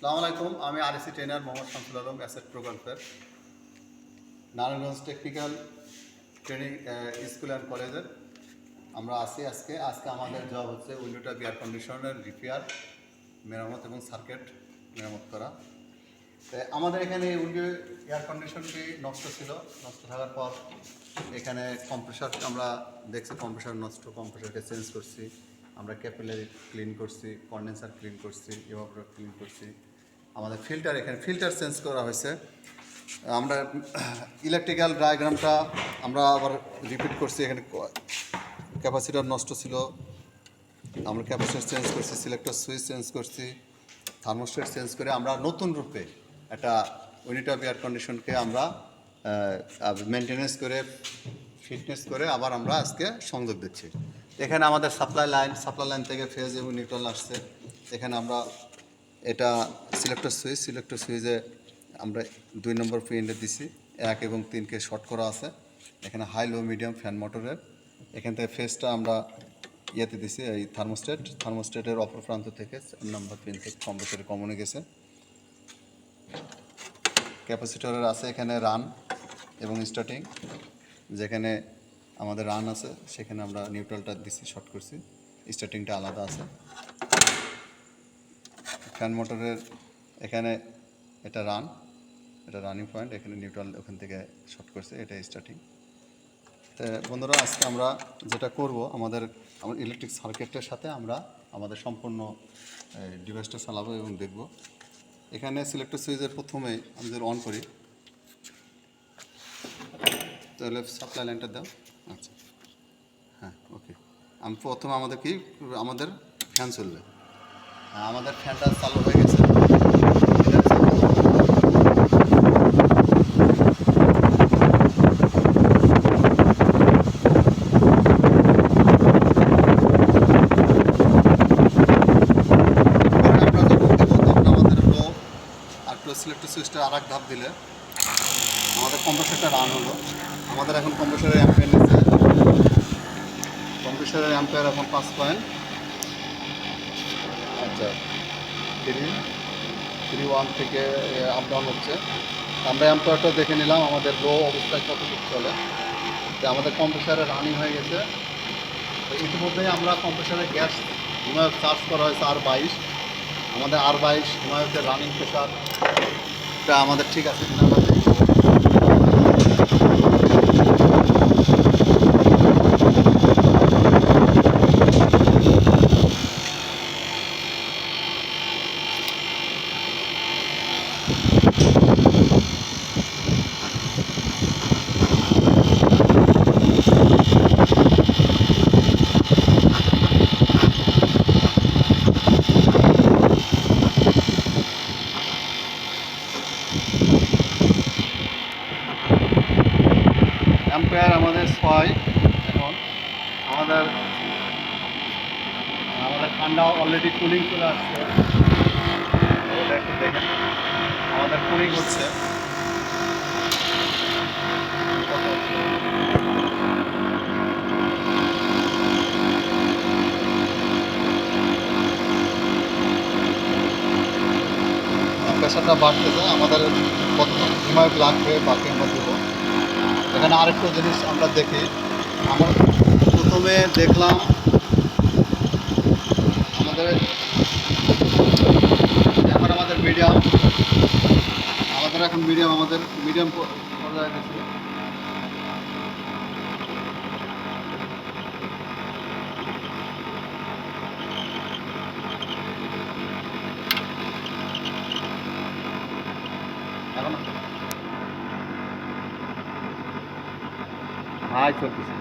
আসসালামু আলাইকুম। আমি RAC trainer Mohammad Shamsul Alam, asset প্রকল্পের Narayanganj technical training school and কলেজের আমরা আছি। আজকে আমাদের জব হচ্ছে উইন্ডোটা এয়ার কন্ডিশনের রিপেয়ার, মেরামত এবং সার্কিট মেরামত করা। আমাদের এখানে উইন্ডো এয়ার কন্ডিশনটি নষ্ট ছিল। নষ্ট থাকার পর এখানে কম্প্রেসার আমরা দেখছি কম্প্রেসার নষ্ট, কম্প্রেসারকে চেঞ্জ করছি, আমরা ক্যাপিলারি ক্লিন করছি, কন্ডেন্সার ক্লিন করছি, ইভাপোরেটর ক্লিন করছি। আমাদের ফিল্টার, এখানে ফিল্টার চেঞ্জ করা হয়েছে। আমরা ইলেকট্রিক্যাল ডায়াগ্রামটা আমরা আবার রিপিট করছি। এখানে ক্যাপাসিটার নষ্ট ছিল, আমরা ক্যাপাসিটার চেঞ্জ করছি, সিলেক্টর সুইচ চেঞ্জ করছি, থার্মোস্টেট চেঞ্জ করে আমরা নতুন রূপে একটা ইউনিট অফ এয়ার কন্ডিশনকে আমরা মেনটেনেন্স করে ফিটনেস করে আবার আমরা আজকে সংযোগ দিচ্ছি। এখানে আমাদের সাপ্লাই লাইন থেকে ফেজ এবং নিউট্রাল আসছে। এখানে আমরা এটা সিলেক্টর সুইচে আমরা 2 নম্বর পিএনডে দিছি, 1 এবং 3কে শর্ট করা আছে। এখানে হাই লো মিডিয়াম ফ্যান মোটরের এখান থেকে ফেজটা আমরা ইয়েতে দিছি, এই থার্মোস্টেটের অপর প্রান্ত থেকে 4 নম্বর পিন থেকে কম্প্রেসরে কমনে গেছে। ক্যাপাসিটরের আছে এখানে রান এবং স্টার্টিং, যেখানে আমাদের রান আছে সেখানে আমরা নিউট্রালটা দিছি, শর্ট করছি, স্টার্টিংটা আলাদা আছে। ফ্যান মোটরের এখানে এটা রানিং পয়েন্ট, এখানে নিউট্রাল ওখান থেকে শর্ট করছে, এটা স্টার্টিং। তো বন্ধুরা, আজকে আমরা যেটা করব, আমাদের ইলেকট্রিক সার্কিটের সাথে আমরা আমাদের সম্পূর্ণ ডিভাইসটা চালাবো এবং দেখব। এখানে সিলেক্টর সুইচের প্রথমেই আমি যদি অন করি, তাহলে সাপ্লাই লাইনটা দাও। আচ্ছা, হ্যাঁ, ওকে। আমি প্রথমে আমাদের ফ্যান চলবে, আমাদের ফ্যানটা চালু হয়ে গেছে। সিলেক্টর সুইচটা আর এক ধাপ দিলে আমাদের কম্প্রেসারটা রান হলো। আমাদের এখন কম্প্রেসারের অ্যাম্পিয়ার নিচ্ছে, কম্প্রেসারের অ্যাম্পিয়ার এখন 5 পয়েন্ট, আচ্ছা 3.1 থেকে আপ ডাউন হচ্ছে। আমরা অ্যাম্পিয়ারটা দেখে নিলাম আমাদের লো অবস্থায় কতটুকু চলে। যে আমাদের কম্প্রেসারে রানিং হয়ে গেছে। তো ইতিমধ্যেই আমরা কম্প্রেসারের গ্যাস হিমায়ত চার্জ করা হয়েছে R22। আমাদের R22 হিমায়তের রানিং প্রেশারটা আমাদের ঠিক আছে কিনা আমরা দেখব। অ্যাম্পিয়ার আমাদের 6। এখন আমাদের ঠান্ডা অলরেডি কুলিং চলে আসছে, এটা একটু দেখেন। আমাদের কুলিং হচ্ছে, প্রেশারটা বাড়তেছে। আমাদের কতক্ষণ হিমায়ত লাগবে বাকি আমরা দেবো। এখানে আরেকটা জিনিস আমরা দেখি, আমরা প্রথমে দেখলাম আমাদের মিডিয়াম, আমাদের মিডিয়াম পর্যায়ে গেছে। এখন হাই চলতেছে।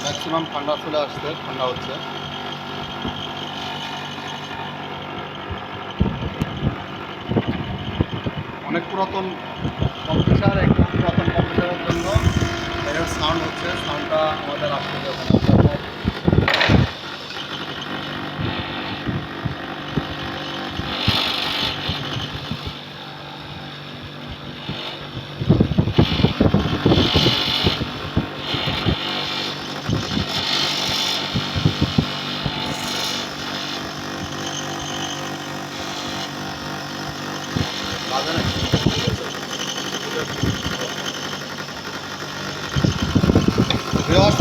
ম্যাক্সিমাম ঠান্ডা চলে আসছে, ঠান্ডা হচ্ছে। অনেক পুরাতন কম্প্রেসার, একটু পুরাতন কম্প্রেসারের জন্য এর সাউন্ড হচ্ছে, সাউন্ডটা আমাদের আসতে যাবে না।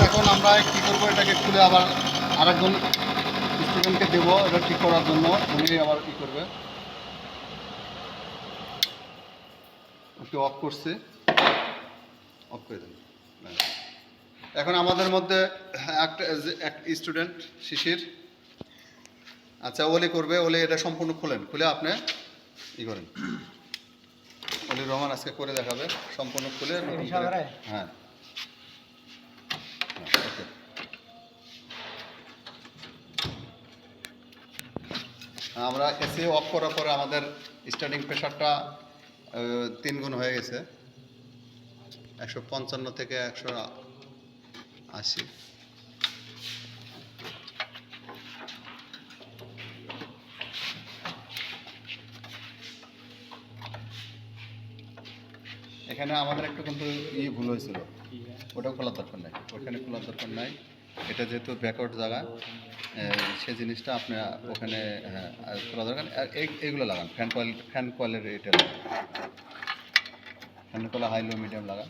এখন আমরা কী করবো, এটাকে খুলে আবার আরেকজন স্টুডেন্টকে দেবো এটা ঠিক করার জন্য, উনি আবার কী করবে। একটু অফ করছে, অফ করে দেন। এখন আমাদের মধ্যে এক স্টুডেন্ট শিশির, আচ্ছা ওলি করবে, ওলি এটা সম্পূর্ণ খুলেন, খুলে আপনি ই করেন। অলি রহমান আজকে করে দেখাবে সম্পূর্ণ খুলে। হ্যাঁ ওকে। আমরা এসি অফ করার পরে আমাদের স্টার্টিং প্রেশারটা 3 গুণ হয়ে গেছে, 155 থেকে 180। এখানে আমাদের একটু কিন্তু ভুল হয়েছিল, ওটাও খোলার দরকার নাই, ওখানে খোলার দরকার নাই। এটা যেহেতু ব্যাকওয়ার্ড জায়গা, সেই জিনিসটা আপনি ওখানে খোলা দরকার। আর এইগুলো লাগান, ফ্যান কয়েলের এটা লাগান, fan coil high low medium লাগান।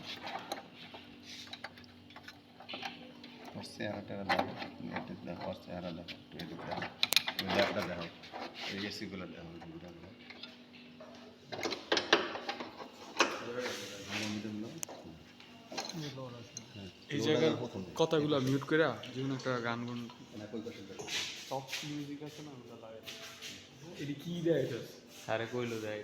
চেহারাটা দেখো, দেখো চেহারা দেখো, দেখো দেখো, এই এসিগুলো দেখো, এই জায়গার কথাগুলো মিউট করে যেমন একটা গান গুন সব মিউজিক আছে না, ওগুলো লাগে। এটি কি দেয় এটা? সারে কইলো দেয়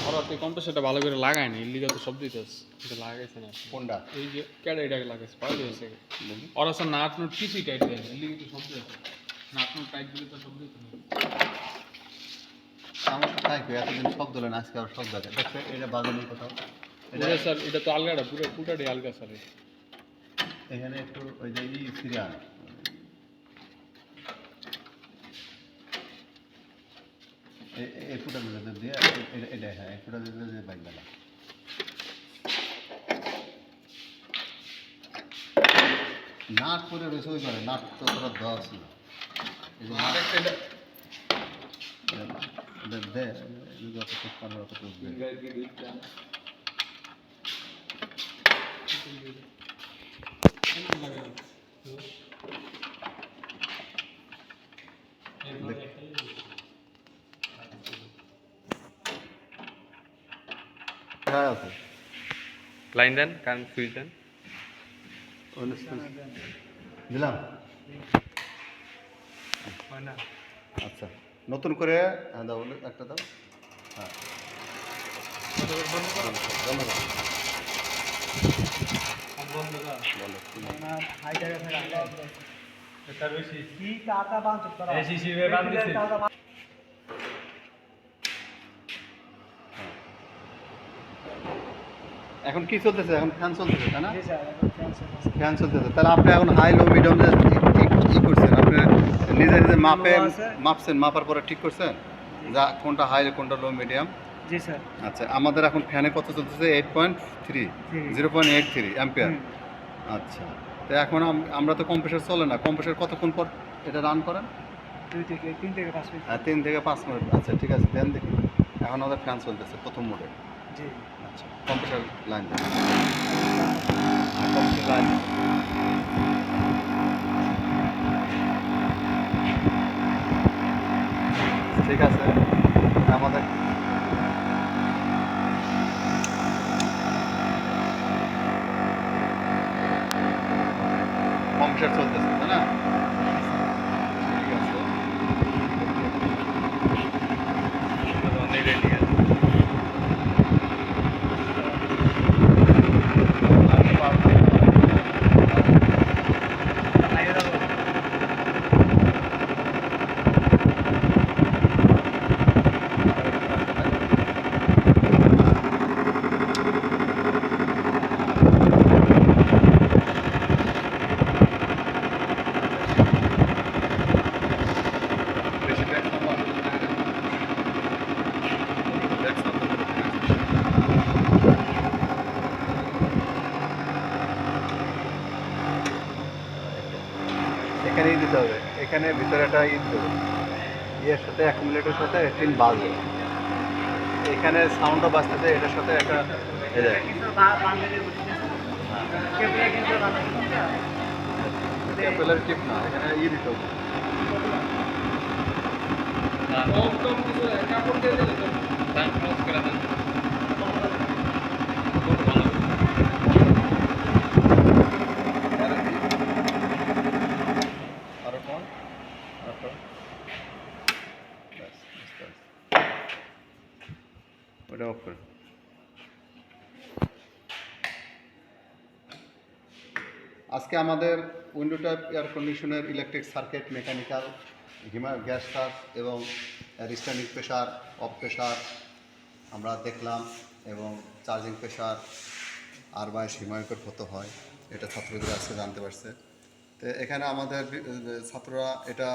ওরা তো কম্প্রেসারটা ভালো করে লাগায় না, ইল্লিগা তো সব দিতেছে, এটা লাগাইছে না। কোনটা? এই যে ক্যাডা এটাকে লাগাইছে, পাওয়া যাচ্ছে ওরা সব নাট নোট কিছুই টাইট দেয় না, ইল্লিগা তো সব দিতেছে, নাট নোট টাইট দিলে তো সব দিতে না। আমার তো থাকবে, এতদিন সব দিলেন, আজকে আবার সব জায়গায় দেখছে, এটা বাজে নেই কোথাও। এটা স্যার এটা তো আলগাটা পুরোটাই আলগা স্যার। এখানে একটু ওই যে সিরিয়াল এই ফুটা দিয়ে এটা, হ্যাঁ এই ফুটা দিয়ে বাইক বেলা নাট করে রয়েছে, ওই করে নাট তো তোরা দেওয়া ছিল, লাইন দেন, কারেন্ট সুইচ দেন। দিলাম। আচ্ছা নতুন করে দাও, একটা দাও। হ্যাঁ এখন কি চলতেছে? এখন ফ্যান চলতেছে তাই না? ফ্যান চলতেছে, তাহলে আপনি এখন হাই লো মিডিয়াম ঠিক করছেন, আপনি নিজে নিজে মাপছেন, মাপার পরে ঠিক করছেন যা কোনটা হাই কোনটা লো মিডিয়াম। জি স্যার। আচ্ছা আমাদের এখন ফ্যানে কত চলতেছে? 8.3, 0.83 অ্যাম্পিয়ার। আচ্ছা তো এখন আমরা তো কম্প্রেসার চলে না, কম্প্রেসার কতক্ষণ পর এটা রান করেন? 3 থেকে 5 মিনিট। হ্যাঁ 3 থেকে 5 মিনিট। আচ্ছা ঠিক আছে, দেন দেখি। এখন আমাদের ফ্যান চলতেছে প্রথম মোডে। জি। আচ্ছা কম্প্রেসার লাইন দেন, কম্প্রেসার লাইন ঠিক আছে। আমাদের কম্প্রেসার চলতেছে তাই না? ঠিক আছে। রেডি আছে। দিতে হবে। এখানে ভিতরে একটা দেবো, ইয়ের সাথে অ্যাকুমুলেটরের সাথে টিন বাজবে, এখানে সাউন্ডও বাজতেছে, এটার সাথে একটা ক্যাপেলার টিপ না, এখানে দিতে হবে। আরো কম, আরো কম। ব্যাস, ব্যাস। ওটা অফ করে। আজকে আমাদের উইন্ডো টাইপ এয়ার কন্ডিশনের electric circuit, mechanical, gas search এবং রিস্ট্যান্ডিং প্রেশার, অফ প্রেশার আমরা দেখলাম, এবং চার্জিং প্রেশার আর বাইশ হিমায়কের কত হয় এটা ছাত্রদের আজকে জানতে পারছে। তো এখানে আমাদের ছাত্ররা এটা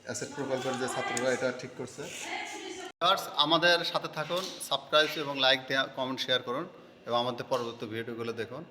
অ্যাসেট প্রকল্পের যে ছাত্ররা এটা ঠিক করছে। আমাদের সাথে থাকুন, সাবস্ক্রাইব এবং লাইক দেওয়া, কমেন্ট শেয়ার করুন এবং আমাদের পরবর্তী ভিডিওগুলো দেখুন।